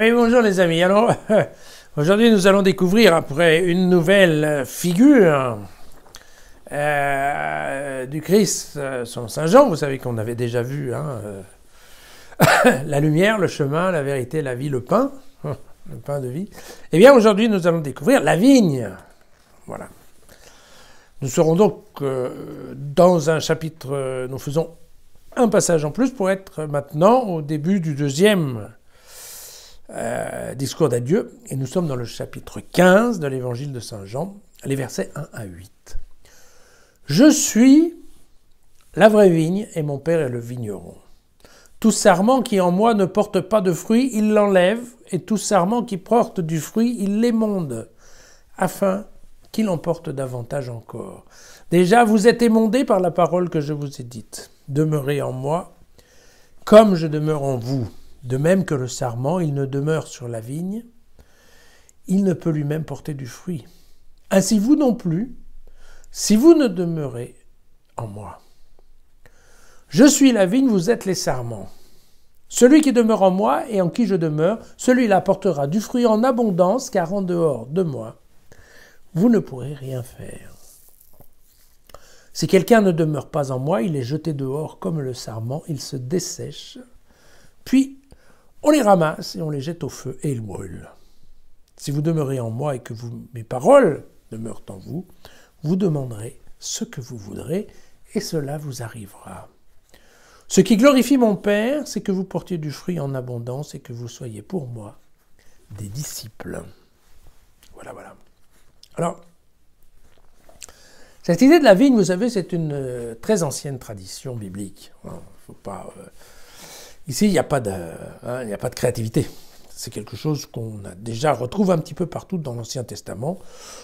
Oui, bonjour les amis. Alors, aujourd'hui nous allons découvrir après une nouvelle figure du Christ, son Saint Jean. Vous savez qu'on avait déjà vu la lumière, le chemin, la vérité, la vie, le pain de vie. Eh bien aujourd'hui nous allons découvrir la vigne. Voilà. Nous serons donc dans un chapitre, nous faisons un passage en plus pour être maintenant au début du deuxième discours d'adieu, et nous sommes dans le chapitre 15 de l'évangile de Saint Jean, les versets 1 à 8. « Je suis la vraie vigne, et mon Père est le vigneron. Tout sarment qui en moi ne porte pas de fruit, il l'enlève, et tout sarment qui porte du fruit, il l'émonde, afin qu'il en porte davantage encore. Déjà, vous êtes émondés par la parole que je vous ai dite. Demeurez en moi, comme je demeure en vous. De même que le sarment, il ne demeure sur la vigne, il ne peut lui-même porter du fruit. Ainsi vous non plus, si vous ne demeurez en moi. Je suis la vigne, vous êtes les sarments. Celui qui demeure en moi et en qui je demeure, celui-là portera du fruit en abondance, car en dehors de moi, vous ne pourrez rien faire. Si quelqu'un ne demeure pas en moi, il est jeté dehors comme le sarment, il se dessèche, puis on les ramasse et on les jette au feu et ils brûlent. Si vous demeurez en moi et que mes paroles demeurent en vous, vous demanderez ce que vous voudrez et cela vous arrivera. Ce qui glorifie mon Père, c'est que vous portiez du fruit en abondance et que vous soyez pour moi des disciples. » Voilà. Alors, cette idée de la vigne, vous savez, c'est une très ancienne tradition biblique. Faut pas... Ici, il n'y a pas de créativité. C'est quelque chose qu'on a déjà retrouvé un petit peu partout dans l'Ancien Testament.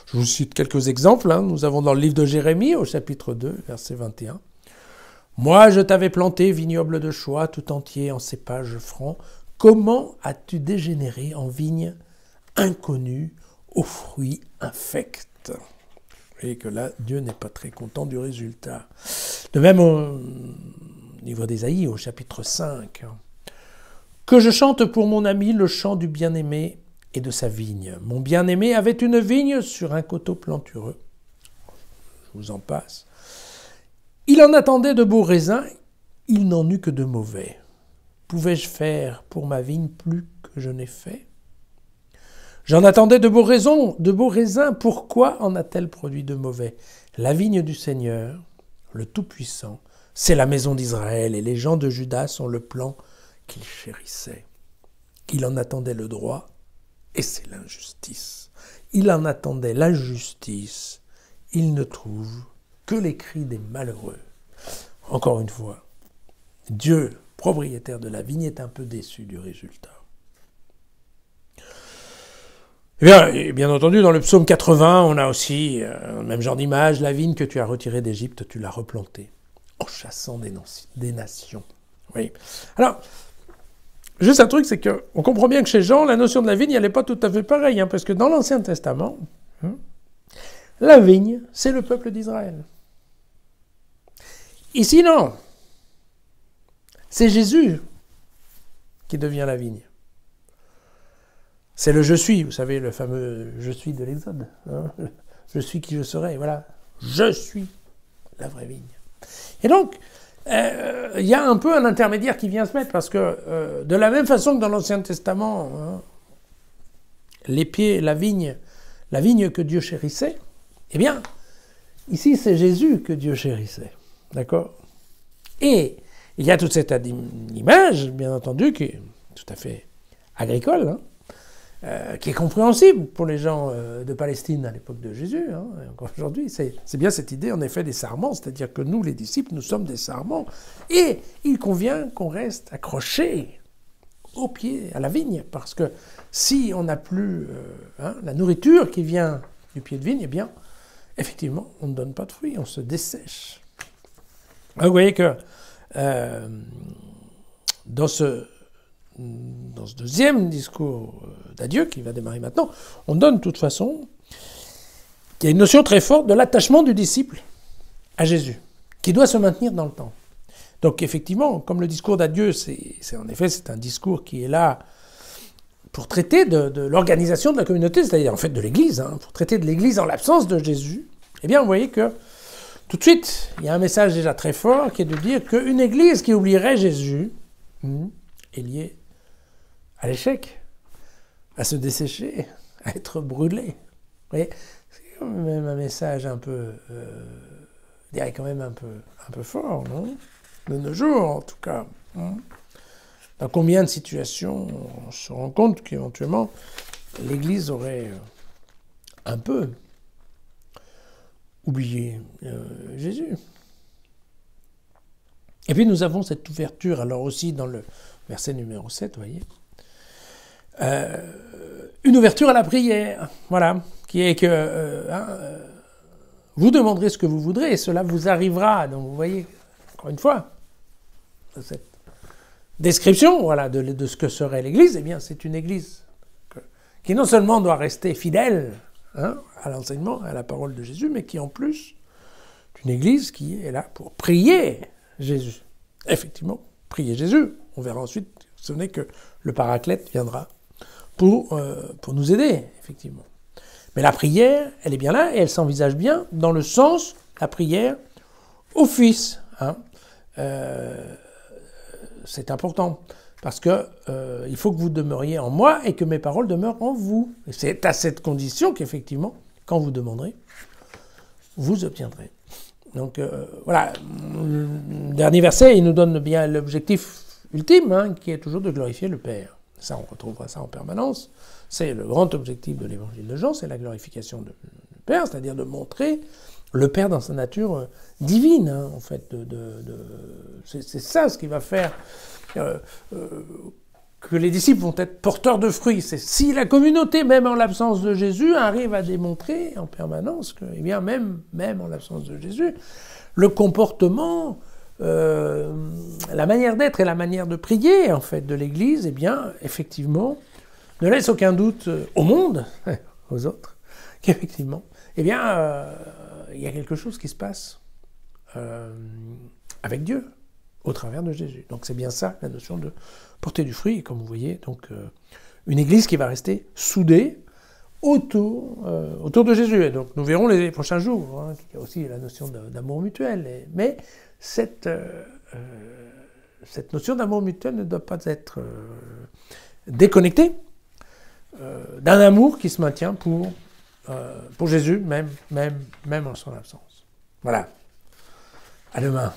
Je vous cite quelques exemples. Nous avons dans le livre de Jérémie, au chapitre 2, verset 21. « Moi, je t'avais planté, vignoble de choix, tout entier en cépage franc. Comment as-tu dégénéré en vigne inconnue, aux fruits infects ?» Vous voyez que là, Dieu n'est pas très content du résultat. De même, au livre d'Ésaïe, au chapitre 5. « Que je chante pour mon ami le chant du bien-aimé et de sa vigne. Mon bien-aimé avait une vigne sur un coteau plantureux. » Je vous en passe. « Il en attendait de beaux raisins, il n'en eut que de mauvais. Pouvais-je faire pour ma vigne plus que je n'ai fait ? J'en attendais de beaux raisins, pourquoi en a-t-elle produit de mauvais ? La vigne du Seigneur, le Tout-Puissant, c'est la maison d'Israël, et les gens de Juda sont le plan qu'il chérissait. Il en attendait le droit, et c'est l'injustice. Il en attendait l'injustice, il ne trouve que les cris des malheureux. » Encore une fois, Dieu, propriétaire de la vigne, est un peu déçu du résultat. Et bien entendu, dans le psaume 80, on a aussi le même genre d'image. La vigne que tu as retirée d'Égypte, tu l'as replantée en chassant des nations. Oui. Alors, juste un truc, c'est qu'on comprend bien que chez Jean, la notion de la vigne, elle n'est pas tout à fait pareille, parce que dans l'Ancien Testament, la vigne, c'est le peuple d'Israël. Ici, non. C'est Jésus qui devient la vigne. C'est le « je suis », vous savez, le fameux « je suis » de l'Exode. Je suis qui je serai, voilà. Je suis la vraie vigne. Et donc, il y a un peu un intermédiaire qui vient se mettre, parce que de la même façon que dans l'Ancien Testament, les pieds, la vigne que Dieu chérissait, eh bien, ici c'est Jésus que Dieu chérissait. D'accord ? Et il y a toute cette image, bien entendu, qui est tout à fait agricole, qui est compréhensible pour les gens de Palestine à l'époque de Jésus, et encore aujourd'hui. C'est bien cette idée, en effet, des sarments, c'est-à-dire que nous, les disciples, nous sommes des sarments, et il convient qu'on reste accrochés au pied, à la vigne, parce que si on n'a plus la nourriture qui vient du pied de vigne, eh bien, effectivement, on ne donne pas de fruits, on se dessèche. Vous voyez que dans ce deuxième discours d'adieu qui va démarrer maintenant, on donne de toute façon qu'il y a une notion très forte de l'attachement du disciple à Jésus, qui doit se maintenir dans le temps. Donc effectivement, comme le discours d'adieu, c'est un discours qui est là pour traiter de l'organisation de la communauté, c'est-à-dire en fait de l'Église, hein, pour traiter de l'Église en l'absence de Jésus, eh bien vous voyez que tout de suite, il y a un message déjà très fort qui est de dire qu'une Église qui oublierait Jésus est liée à l'échec, à se dessécher, à être brûlée. Vous voyez, c'est quand même un message un peu, je dirais quand même un peu fort, non? De nos jours, en tout cas. Dans combien de situations on se rend compte qu'éventuellement l'Église aurait un peu oublié Jésus. Et puis nous avons cette ouverture, alors aussi dans le verset numéro 7, vous voyez, une ouverture à la prière, voilà, qui est que vous demanderez ce que vous voudrez et cela vous arrivera. Donc vous voyez, encore une fois, cette description voilà, de ce que serait l'Église, eh bien c'est une Église qui non seulement doit rester fidèle à l'enseignement, à la parole de Jésus, mais qui en plus est une Église qui est là pour prier Jésus. Effectivement, prier Jésus. On verra ensuite, ce n'est que le Paraclète viendra pour nous aider, effectivement. Mais la prière, elle est bien là et elle s'envisage bien dans le sens, la prière au Fils. C'est important, parce que il faut que vous demeuriez en moi et que mes paroles demeurent en vous. Et c'est à cette condition qu'effectivement, quand vous demanderez, vous obtiendrez. Donc voilà, le dernier verset, il nous donne bien l'objectif ultime, qui est toujours de glorifier le Père. Ça, on retrouvera ça en permanence. C'est le grand objectif de l'évangile de Jean, c'est la glorification du Père, c'est-à-dire de montrer le Père dans sa nature divine, en fait. C'est ça ce qui va faire que les disciples vont être porteurs de fruits. C'est si la communauté, même en l'absence de Jésus, arrive à démontrer en permanence que, eh bien, même en l'absence de Jésus, le comportement, la manière d'être et la manière de prier, en fait, de l'Église, eh bien, effectivement, ne laisse aucun doute au monde, aux autres, qu'effectivement, eh bien, il y a quelque chose qui se passe avec Dieu, au travers de Jésus. Donc c'est bien ça, la notion de porter du fruit, et comme vous voyez, donc une Église qui va rester soudée autour de Jésus. Et donc nous verrons les prochains jours, qu'il y a aussi la notion d'amour mutuel. Mais cette notion d'amour mutuel ne doit pas être déconnectée d'un amour qui se maintient pour Jésus, même en son absence. Voilà. À demain.